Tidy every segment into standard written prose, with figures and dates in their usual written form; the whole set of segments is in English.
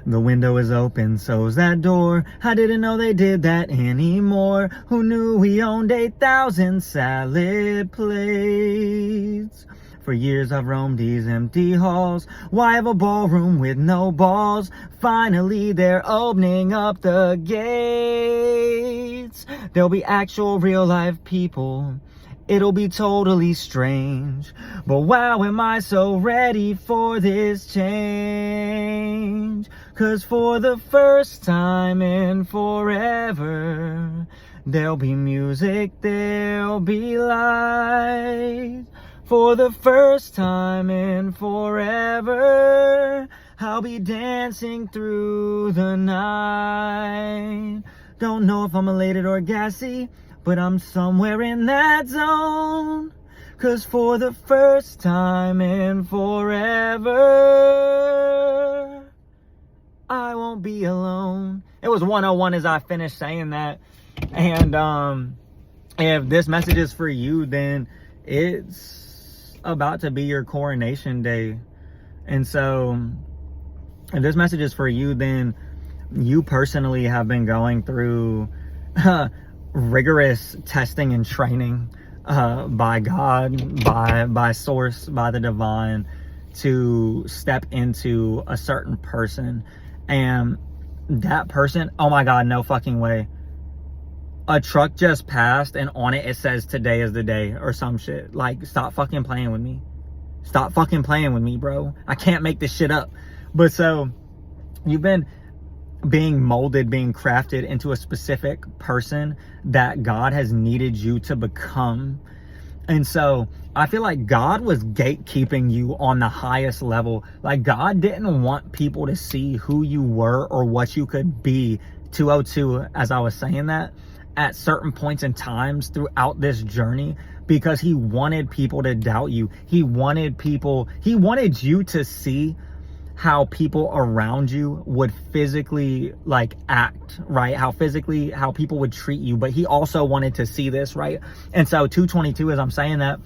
The window is open, so's that door. I didn't know they did that anymore. Who knew we owned 8,000 salad plates? For years I've roamed these empty halls. Why have a ballroom with no balls? Finally they're opening up the gates. There'll be actual real life people. It'll be totally strange. But wow, am I so ready for this change. 'Cause for the first time in forever, there'll be music, there'll be light. For the first time in forever, I'll be dancing through the night. Don't know if I'm elated or gassy, but I'm somewhere in that zone. 'Cause for the first time in forever, I won't be alone. It was 101 as I finished saying that. And if this message is for you, then it's about to be your coronation day. And so if this message is for you, then you personally have been going through rigorous testing and training by God, by source, by the divine, to step into a certain person. And that person, oh my God, no fucking way. A truck just passed and on it says today is the day or some shit. Like, stop fucking playing with me. Stop fucking playing with me, bro. I can't make this shit up. But so you've been being molded, being crafted into a specific person that God has needed you to become. And so I feel like God was gatekeeping you on the highest level. Like, God didn't want people to see who you were or what you could be. 202, as I was saying that, at certain points in times throughout this journey, because he wanted people to doubt you. He wanted you to see how people around you would physically like act, right? How people would treat you. But he also wanted to see this, right? And so 222, as I'm saying that,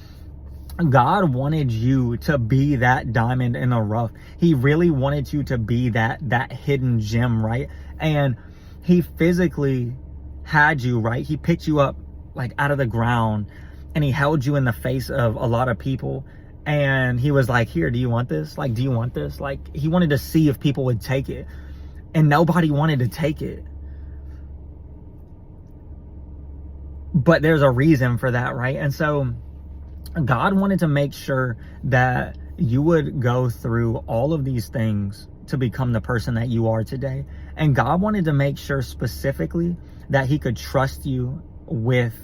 God wanted you to be that diamond in the rough. He really wanted you to be that hidden gem, right? And he physically had you, right? He picked you up like out of the ground and he held you in the face of a lot of people. And he was like, here, do you want this? Like, do you want this? Like, he wanted to see if people would take it. And nobody wanted to take it. But there's a reason for that, right? And so God wanted to make sure that you would go through all of these things to become the person that you are today. And God wanted to make sure specifically that he could trust you with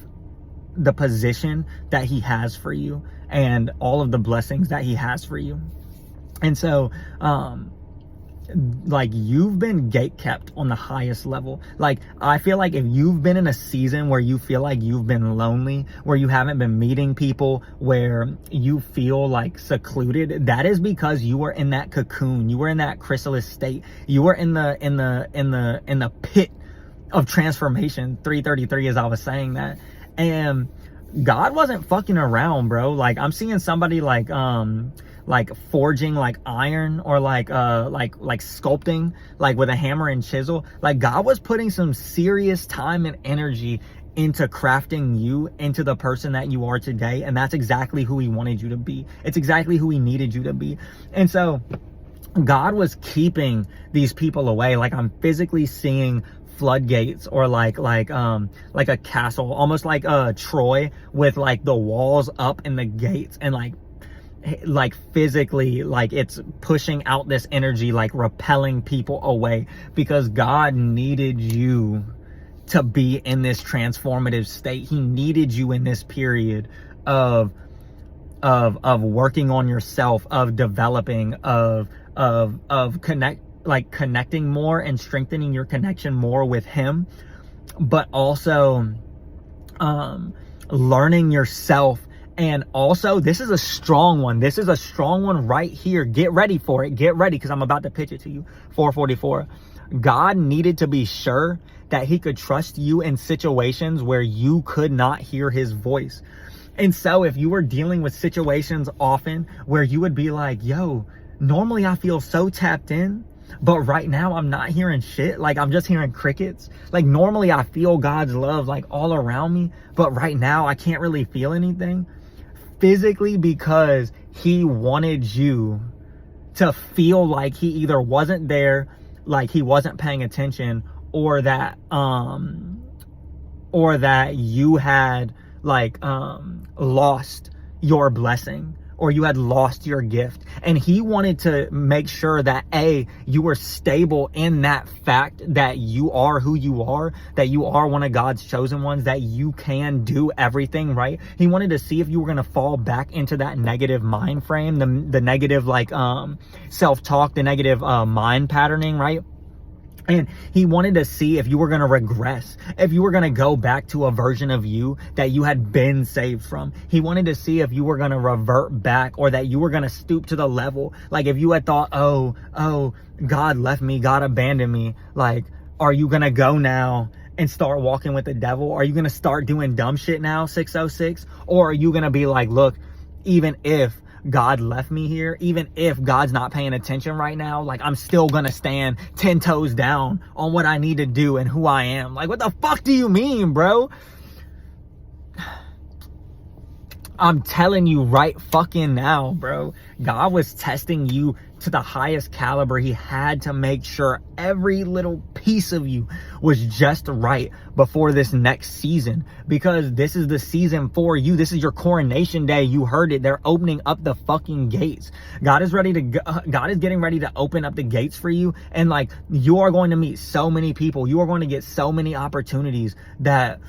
the position that he has for you and all of the blessings that he has for you. And so, like, you've been gate kept on the highest level. Like, I feel like if you've been in a season where you feel like you've been lonely, where you haven't been meeting people, where you feel like secluded, that is because you were in that cocoon. You were in that chrysalis state. You were in the pit of transformation. 333, as I was saying that. And God wasn't fucking around, bro. Like, I'm seeing somebody like forging like iron, or like sculpting like with a hammer and chisel. Like, God was putting some serious time and energy into crafting you into the person that you are today. And that's exactly who he wanted you to be. It's exactly who he needed you to be. And so God was keeping these people away. Like, I'm physically seeing floodgates, or like a castle, almost like Troy, with like the walls up and the gates, and like physically, like it's pushing out this energy, like repelling people away, because God needed you to be in this transformative state. He needed you in this period of working on yourself, of developing, of connecting more and strengthening your connection more with him, but also learning yourself. And also, this is a strong one. This is a strong one right here. Get ready for it. Get ready, because I'm about to pitch it to you. 444. God needed to be sure that he could trust you in situations where you could not hear his voice. And so if you were dealing with situations often where you would be like, yo, normally I feel so tapped in, But right now I'm not hearing shit. Like, I'm just hearing crickets. Like, normally I feel God's love like all around me, but right now I can't really feel anything physically, because he wanted you to feel like he either wasn't there, like he wasn't paying attention, or that you had like lost your blessing, or you had lost your gift. And he wanted to make sure that you were stable in that fact that you are who you are, that you are one of God's chosen ones, that you can do everything, right? He wanted to see if you were going to fall back into that negative mind frame, the negative like self-talk, the negative mind patterning, right? And he wanted to see if you were going to regress, if you were going to go back to a version of you that you had been saved from. He wanted to see if you were going to revert back, or that you were going to stoop to the level. Like, if you had thought, oh, God left me, God abandoned me. Like, are you going to go now and start walking with the devil? Are you going to start doing dumb shit now, 606? Or are you going to be like, look, even if God left me here, even if God's not paying attention right now, like, I'm still gonna stand 10 toes down on what I need to do and who I am. Like, what the fuck do you mean, bro? I'm telling you right fucking now, bro. God was testing you to the highest caliber. He had to make sure every little piece of you was just right before this next season, because this is the season for you. This is your coronation day. You heard it. They're opening up the fucking gates. God is getting ready to open up the gates for you. And like, you are going to meet so many people. You are going to get so many opportunities that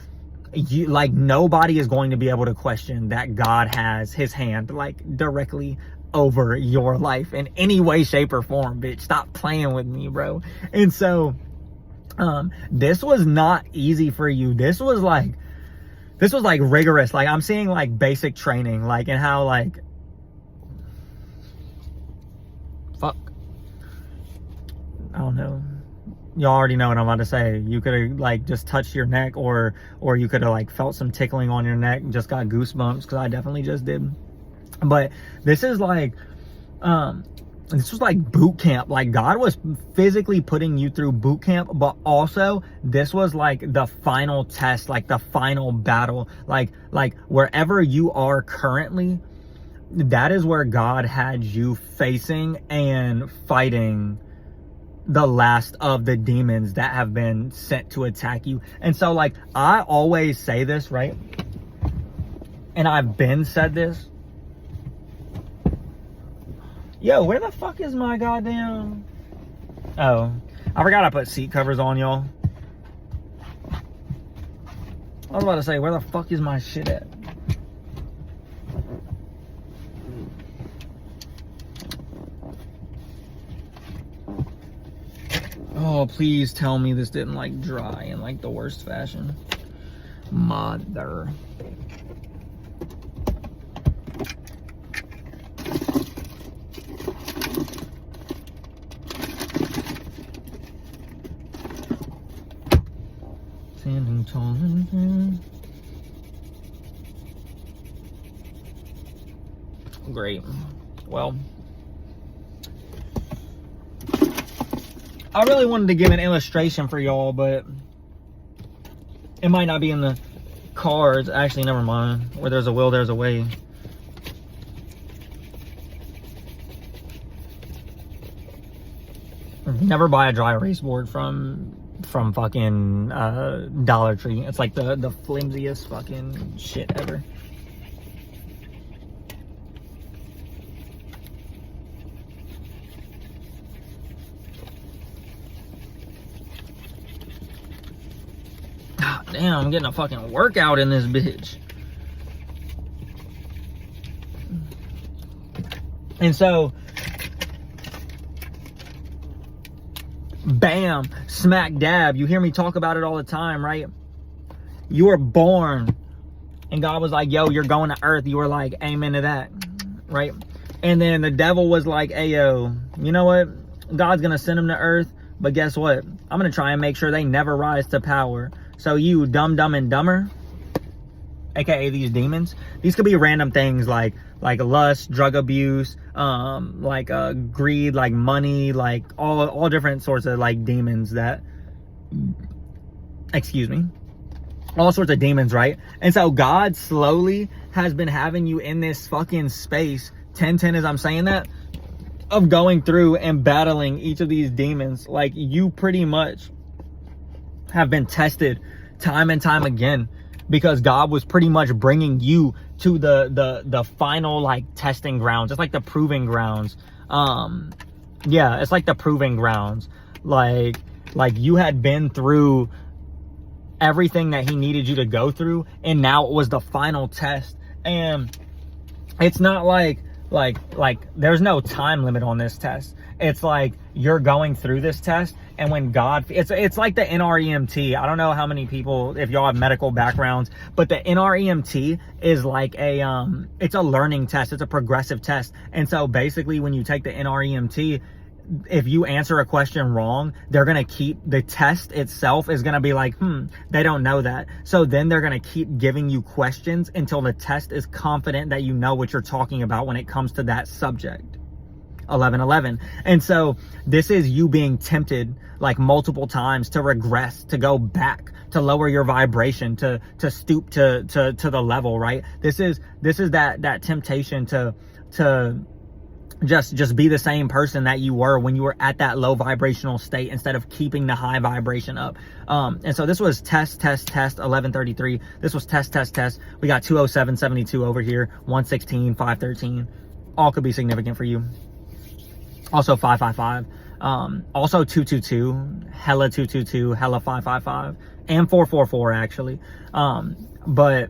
you, like, nobody is going to be able to question that God has his hand like directly over your life in any way, shape, or form. Bitch, stop playing with me, bro. And so this was not easy for you. This was like rigorous. Like, I'm seeing like basic training, like, and how like, fuck, I don't know. Y'all already know what I'm about to say. You could have like just touched your neck, or you could have like felt some tickling on your neck and just got goosebumps, because I definitely just did. But this is like this was like boot camp. Like, God was physically putting you through boot camp, but also this was like the final test, like the final battle. Like wherever you are currently, that is where God had you facing and fighting the last of the demons that have been sent to attack you. And so, like, I always say this, right? And I've been said this. Yo, where the fuck is my goddamn... Oh, I forgot I put seat covers on, y'all. I was about to say, where the fuck is my shit at? Oh, please tell me this didn't like dry in like the worst fashion. Mother. Standing tall and great. Well, I really wanted to give an illustration for y'all, but it might not be in the cards. Actually, never mind. Where there's a will, there's a way. Never buy a dry erase board from fucking Dollar Tree. It's like the flimsiest fucking shit ever. Damn, I'm getting a fucking workout in this bitch. And so, bam, smack dab. You hear me talk about it all the time, right? You were born, and God was like, yo, you're going to earth. You were like, amen to that, right? And then the devil was like, hey, yo, you know what? God's going to send them to earth, but guess what? I'm going to try and make sure they never rise to power. So you dumb and dumber, aka these demons, these could be random things like like lust, drug abuse, like greed, like money, like all different sorts of like demons that, excuse me, all sorts of demons, right? And so God slowly has been having you in this fucking space, 10 as I'm saying that, of going through and battling each of these demons. Like, you pretty much have been tested time and time again, because God was pretty much bringing you to the final like testing grounds. It's like the proving grounds. Yeah, it's like the proving grounds. Like you had been through everything that he needed you to go through, and now it was the final test. And it's not like there's no time limit on this test. It's like you're going through this test, and when God, it's like the NREMT. I don't know how many people, if y'all have medical backgrounds, but the NREMT is like it's a learning test. It's a progressive test. And so basically when you take the NREMT, if you answer a question wrong, they're going to keep, the test itself is going to be like, they don't know that. So then they're going to keep giving you questions until the test is confident that you know what you're talking about when it comes to that subject. 11:11. And so this is you being tempted like multiple times to regress, to go back, to lower your vibration, to stoop to the level, right? This is that temptation to just be the same person that you were when you were at that low vibrational state, instead of keeping the high vibration up. And so this was test 1133. This was test. We got 207.72 over here, 116, 513. All could be significant for you. Also 555. Also 222, hella 222, hella 555, and 444 actually. But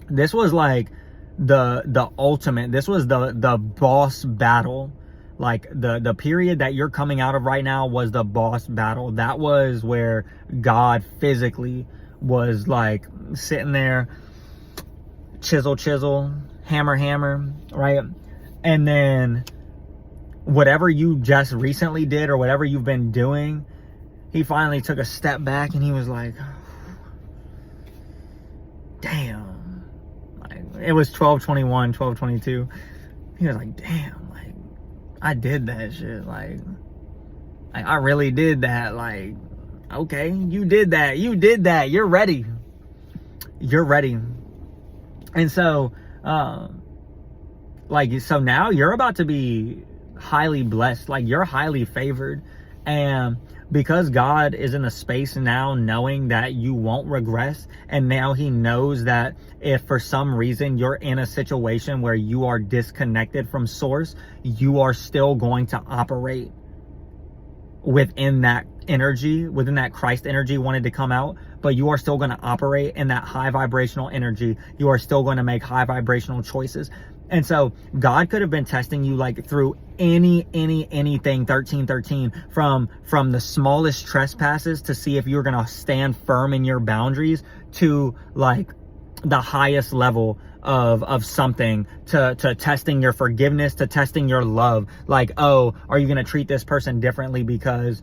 this was like the ultimate, this was the boss battle. Like the period that you're coming out of right now was the boss battle. That was where God physically was like sitting there, chisel, hammer, right? And then whatever you just recently did, or whatever you've been doing, he finally took a step back and he was like, damn. Like, it was 12:21, 12:22. He was like, damn, like, I did that shit. Like I really did that. Like, okay, you did that. You're ready. And so, so now you're about to be highly blessed. Like, you're highly favored. And because God is in a space now knowing that you won't regress, and now he knows that if for some reason you're in a situation where you are disconnected from source, you are still going to operate within that energy, within that Christ energy wanted to come out, but you are still going to operate in that high vibrational energy. You are still going to make high vibrational choices. And so God could have been testing you like through anything 1313, from the smallest trespasses to see if you're going to stand firm in your boundaries, to like the highest level of something, to testing your forgiveness, to testing your love. Like, oh, are you going to treat this person differently because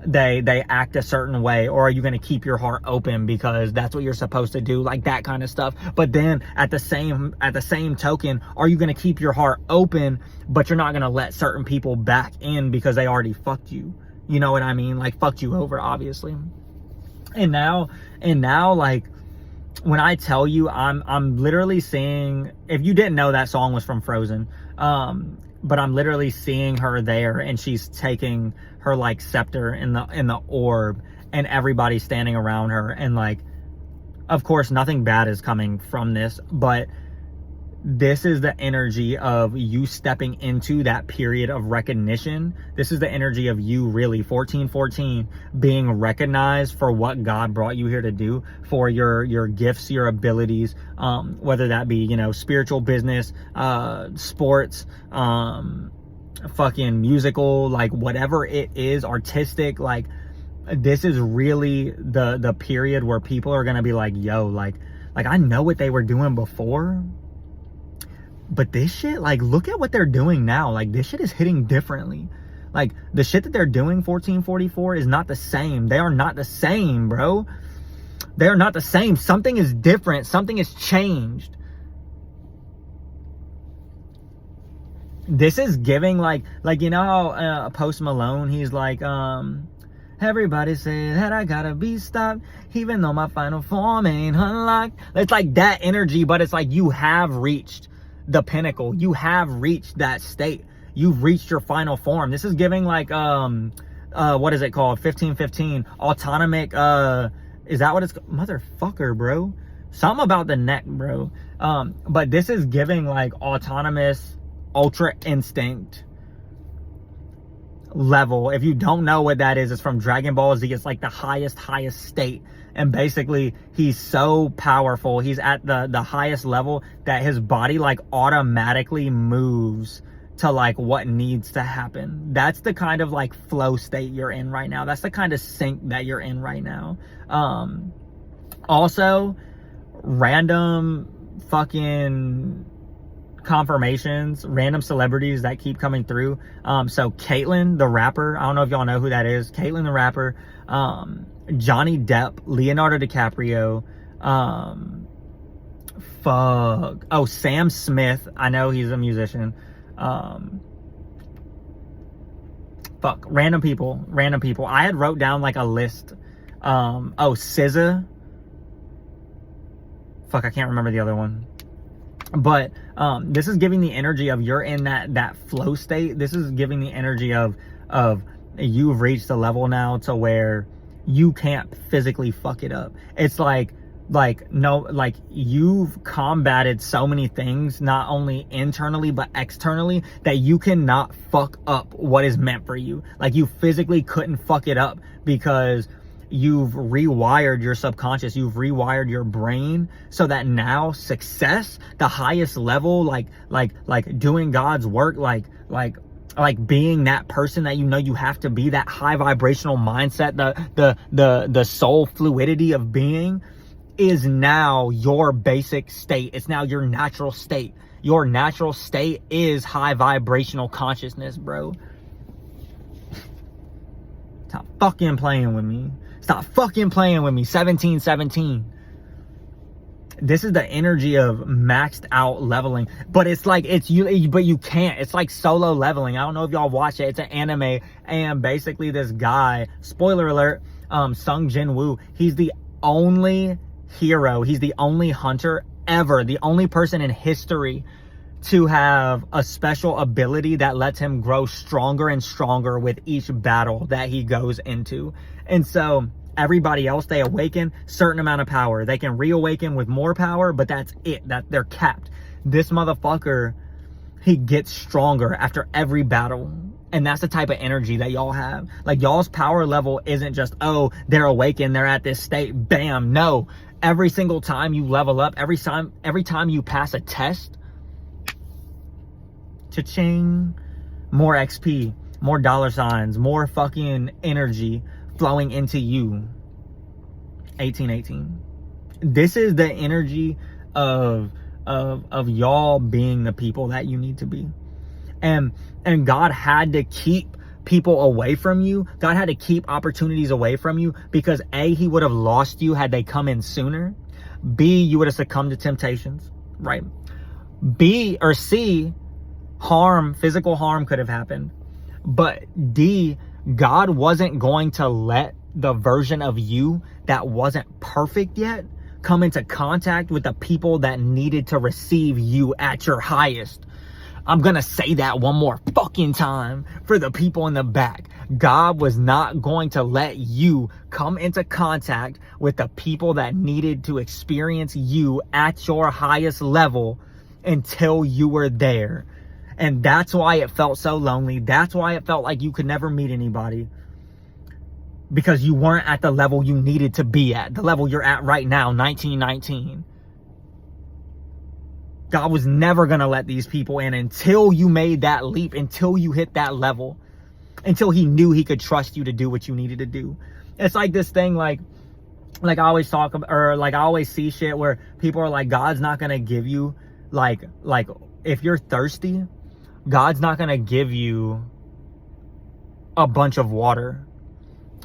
they act a certain way, or are you going to keep your heart open because that's what you're supposed to do? Like that kind of stuff. But then at the same token, are you going to keep your heart open, but you're not going to let certain people back in because they already fucked you? You know what I mean? Like, fucked you over, obviously. And now like, when I tell you, I'm literally seeing, if you didn't know, that song was from Frozen, but I'm literally seeing her there, and she's taking her like scepter in the orb, and everybody's standing around her, and like, of course nothing bad is coming from this, but this is the energy of you stepping into that period of recognition. This is the energy of you really, 1414, being recognized for what God brought you here to do, for your gifts, your abilities, whether that be, you know, spiritual, business, sports, fucking musical, like whatever it is, artistic. Like, this is really the period where people are gonna be like, yo, like I know what they were doing before, but this shit, like, look at what they're doing now. Like, this shit is hitting differently. Like, the shit that they're doing, 1444, is not the same. They are not the same, bro. They are not the same. Something is different. Something has changed. This is giving like you know how Post Malone, he's like, everybody say that I gotta be stopped, even though my final form ain't unlocked. It's like that energy, but it's like you have reached the pinnacle. You have reached that state. You've reached your final form. This is giving like, what is it called? 1515, autonomic, is that what it's, motherfucker, bro? Something about the neck, bro. But this is giving like autonomous, ultra instinct level. If you don't know what that is, it's from Dragon Ball Z. It's like the highest state. And basically, he's so powerful. He's at the highest level that his body like automatically moves to like what needs to happen. That's the kind of like flow state you're in right now. That's the kind of sync that you're in right now. Also, random fucking confirmations, random celebrities that keep coming through. So Caitlyn the rapper, I don't know if y'all know who that is. Caitlyn the rapper, Johnny Depp, Leonardo DiCaprio, Sam Smith, I know he's a musician. Random people. I had wrote down like a list. SZA. I can't remember the other one. But this is giving the energy of you're in that flow state. This is giving the energy of you've reached a level now to where you can't physically fuck it up. It's like you've combated so many things, not only internally but externally, that you cannot fuck up what is meant for you. Like you physically couldn't fuck it up because you've rewired your subconscious, you've rewired your brain so that now success, the highest level, like doing God's work, like being that person that you know you have to be, that high vibrational mindset, the soul fluidity of being is now your basic state. It's now your natural state. Your natural state is high vibrational consciousness, bro. Stop fucking playing with me. Stop fucking playing with me. 1717. This is the energy of maxed out leveling. But it's like, but you can't. It's like solo leveling. I don't know if y'all watch it. It's an anime. And basically this guy, spoiler alert, Sung Jin Woo, he's the only hero. He's the only hunter ever. The only person in history to have a special ability that lets him grow stronger and stronger with each battle that he goes into. And so everybody else, they awaken certain amount of power. They can reawaken with more power, but that's it. That they're capped. This motherfucker, he gets stronger after every battle. And that's the type of energy that y'all have. Like y'all's power level isn't just, oh, they're awakened, they're at this state, bam. No, every single time you level up, every time you pass a test, cha-ching, more XP, more dollar signs, more fucking energy flowing into you. 1818. This is the energy of y'all being the people that you need to be. And God had to keep people away from you. God had to keep opportunities away from you because A, he would have lost you had they come in sooner. B, you would have succumbed to temptations, right? B or C, physical harm could have happened. But D, God wasn't going to let the version of you that wasn't perfect yet come into contact with the people that needed to receive you at your highest. I'm gonna say that one more fucking time for the people in the back. God was not going to let you come into contact with the people that needed to experience you at your highest level until you were there. And that's why it felt so lonely. That's why it felt like you could never meet anybody. Because you weren't at the level you needed to be at. The level you're at right now, 1919. God was never going to let these people in until you made that leap, until you hit that level, until he knew he could trust you to do what you needed to do. It's like this thing, like I always talk about, or like I always see shit where people are like, God's not going to give you, like if you're thirsty, God's not going to give you a bunch of water,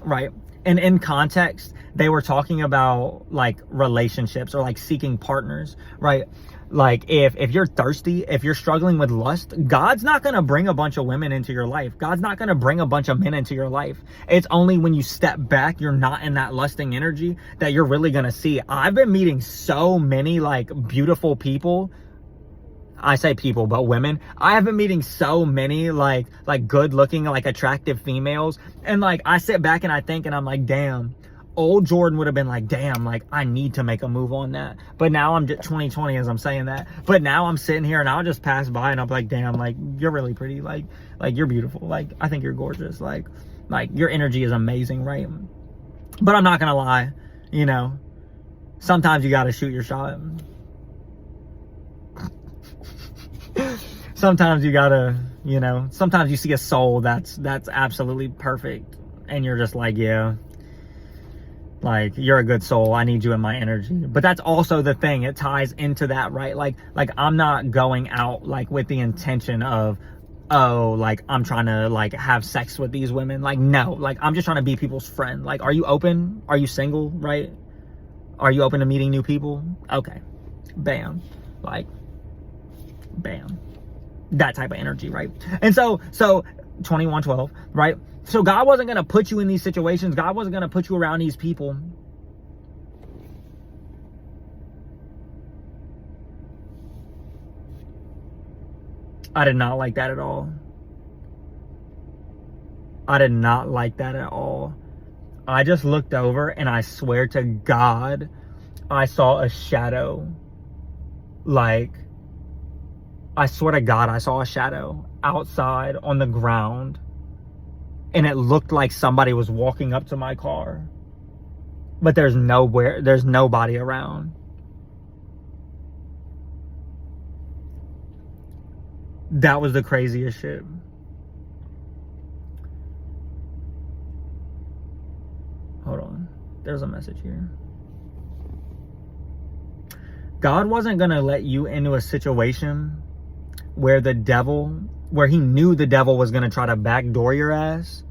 right? And in context, they were talking about like relationships or like seeking partners, right? Like, if you're thirsty, if you're struggling with lust, God's not going to bring a bunch of women into your life. God's not going to bring a bunch of men into your life. It's only when you step back, you're not in that lusting energy, that you're really going to see. I've been meeting so many, like, beautiful people. I say people, but women. I have been meeting so many, like good looking, like attractive females. And like, I sit back and I think, and I'm like, damn, old Jordan would have been like, damn, like, I need to make a move on that. But now I'm just 2020 as I'm saying that. But now I'm sitting here and I'll just pass by and I'm like, damn, like, you're really pretty. Like you're beautiful. Like, I think you're gorgeous. Like your energy is amazing, right? But I'm not going to lie, you know, sometimes you got to shoot your shot. Sometimes you gotta, you know, sometimes you see a soul that's absolutely perfect and you're just like, yeah, like, you're a good soul, I need you in my energy. But that's also the thing, it ties into that, right? Like I'm not going out like with the intention of, oh, like, I'm trying to like have sex with these women. Like, no, like, I'm just trying to be people's friend. Like, are you open? Are you single, right? Are you open to meeting new people? Okay, bam, like, bam. That type of energy, right? And so 2112, right? So God wasn't going to put you in these situations. God wasn't going to put you around these people I did not like that at all. I did not like that at all. I just looked over and I swear to God, I saw a shadow. Like, I swear to God, I saw a shadow outside on the ground. And it looked like somebody was walking up to my car. But there's nobody around. That was the craziest shit. Hold on. There's a message here. God wasn't going to let you into a situation where he knew the devil was going to try to backdoor your ass,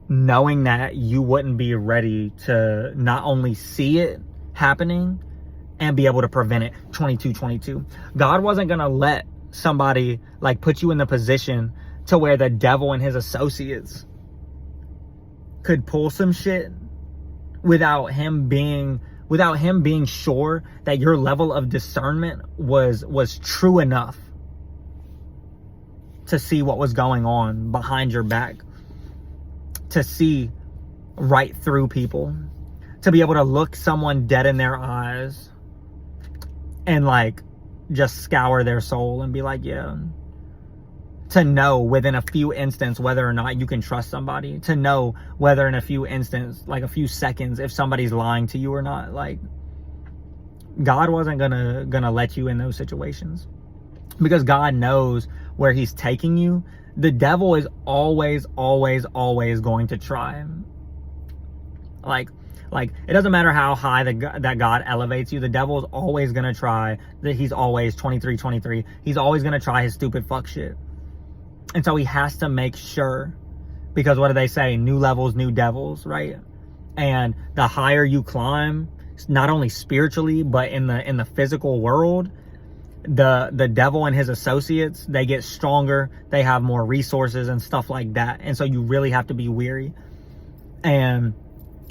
knowing that you wouldn't be ready to not only see it happening and be able to prevent it. 2222. God wasn't going to let somebody like put you in the position to where the devil and his associates could pull some shit without him being sure that your level of discernment was true enough to see what was going on behind your back, to see right through people, to be able to look someone dead in their eyes and like just scour their soul and be like, yeah, to know within a few instants whether or not you can trust somebody, to know whether in a few instants, like a few seconds, if somebody's lying to you or not. Like, God wasn't gonna let you in those situations because God knows where he's taking you. The devil is always going to try. Like it doesn't matter how high that God elevates you. The devil is always gonna try. That he's always 23. He's always gonna try his stupid fuck shit. And so he has to make sure, because what do they say? New levels, new devils, right? And the higher you climb, not only spiritually, but in the physical world, the devil and his associates, they get stronger, they have more resources and stuff like that. And so you really have to be weary. And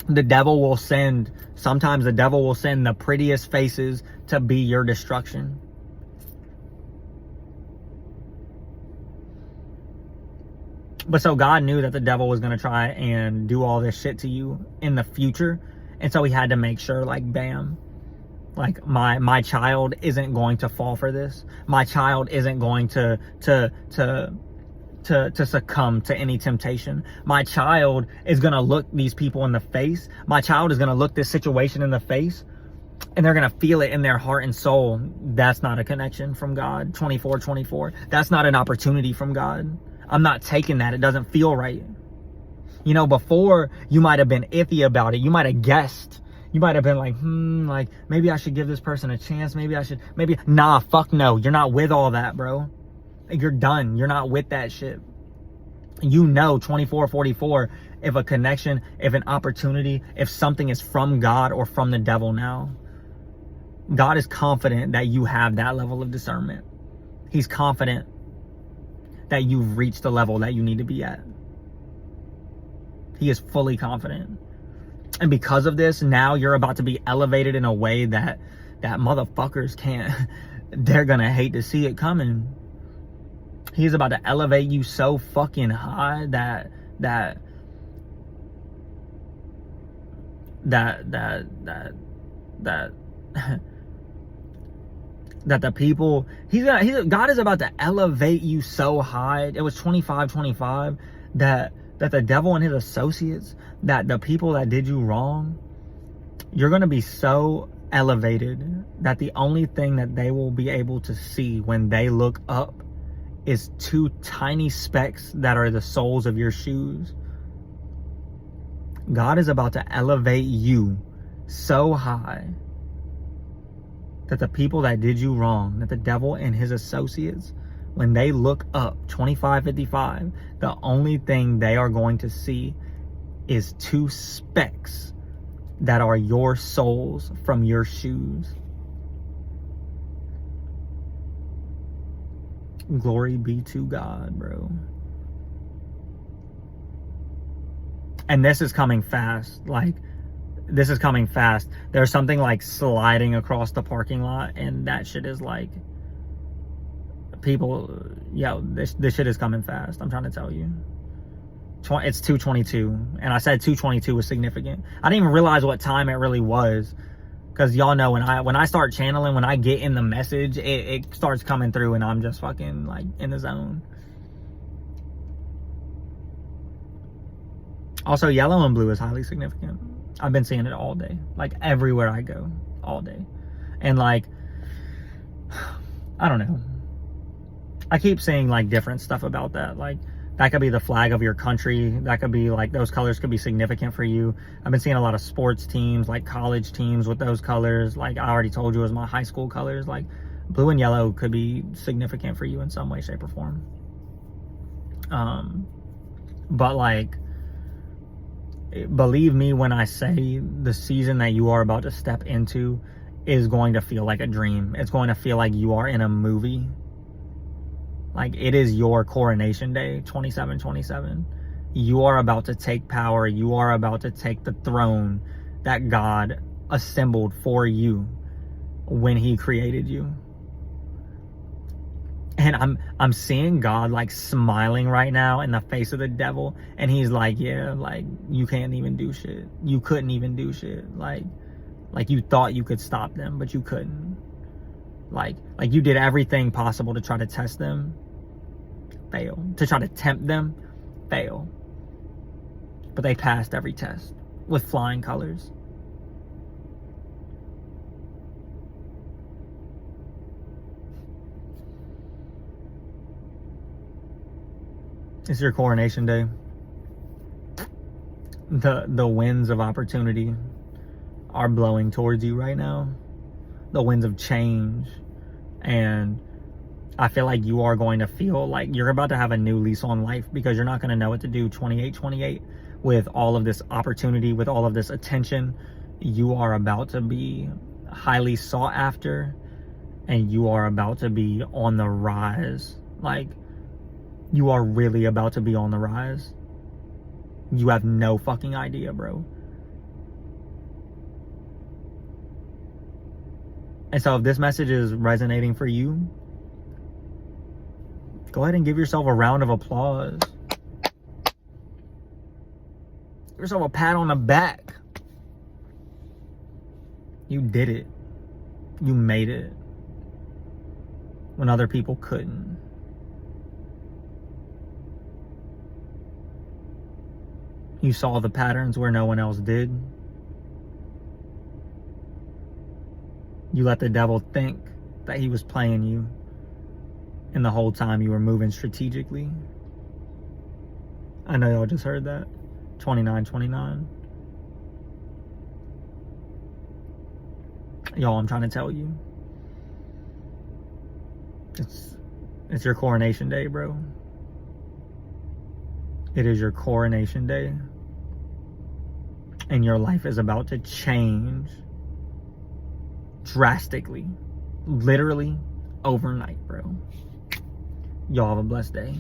sometimes the devil will send the prettiest faces to be your destruction. But so God knew that the devil was going to try and do all this shit to you in the future. And so he had to make sure, like, bam, like my child isn't going to fall for this. My child isn't going to succumb to any temptation. My child is going to look these people in the face. My child is going to look this situation in the face, and they're going to feel it in their heart and soul. That's not a connection from God. 24. That's not an opportunity from God. I'm not taking that. It doesn't feel right. You know, before you might have been iffy about it. You might have guessed. You might have been like, like maybe I should give this person a chance. Nah, fuck no. You're not with all that, bro. You're done. You're not with that shit. You know, 24, if a connection, if an opportunity, if something is from God or from the devil now. God is confident that you have that level of discernment. He's confident that you've reached the level that you need to be at. He is fully confident. And because of this, now you're about to be elevated in a way that motherfuckers can't, they're gonna hate to see it coming. He's about to elevate you so fucking high that the people, God is about to elevate you so high. It was 25 that the devil and his associates, that the people that did you wrong, you're going to be so elevated that the only thing that they will be able to see when they look up is two tiny specks that are the soles of your shoes. God is about to elevate you so high that the people that did you wrong, that the devil and his associates, when they look up 2555, the only thing they are going to see is two specks that are your soles from your shoes. Glory be to God, bro. And this is coming fast. This is coming fast. There's something like sliding across the parking lot, and that shit is like, people, this shit is coming fast. I'm trying to tell you. It's 2:22, and I said 2:22 was significant. I didn't even realize what time it really was, because y'all know when I start channeling, when I get in the message, it starts coming through, and I'm just fucking like in the zone. Also, yellow and blue is highly significant. I've been seeing it all day, like everywhere I go, all day. And like, I don't know. I keep seeing like different stuff about that. Like, that could be the flag of your country. That could be like, those colors could be significant for you. I've been seeing a lot of sports teams, like college teams with those colors. Like I already told you, it was my high school colors. Like blue and yellow could be significant for you in some way, shape, or form. But like, believe me when I say the season that you are about to step into is going to feel like a dream. It's going to feel like you are in a movie. Like, it is your coronation day, 2727. You are about to take power. You are about to take the throne that God assembled for you when he created you. And I'm seeing God like smiling right now in the face of the devil, and he's like, yeah, like, you can't even do shit. You couldn't even do shit. Like you thought you could stop them, but you couldn't. Like you did everything possible to try to test them, fail. To try to tempt them, fail. But they passed every test with flying colors. It's your coronation day. The winds of opportunity are blowing towards you right now. The winds of change. And I feel like you are going to feel like you're about to have a new lease on life, because you're not going to know what to do 2828 with all of this opportunity, with all of this attention. You are about to be highly sought after, and you are about to be on the rise. Like, you are really about to be on the rise. You have no fucking idea, bro. And so if this message is resonating for you, go ahead and give yourself a round of applause. Give yourself a pat on the back. You did it. You made it when other people couldn't. You saw the patterns where no one else did. You let the devil think that he was playing you, and the whole time you were moving strategically. I know y'all just heard that. 2929. Y'all, I'm trying to tell you. It's your coronation day, bro. It is your coronation day. And your life is about to change drastically, literally overnight, bro. Y'all have a blessed day.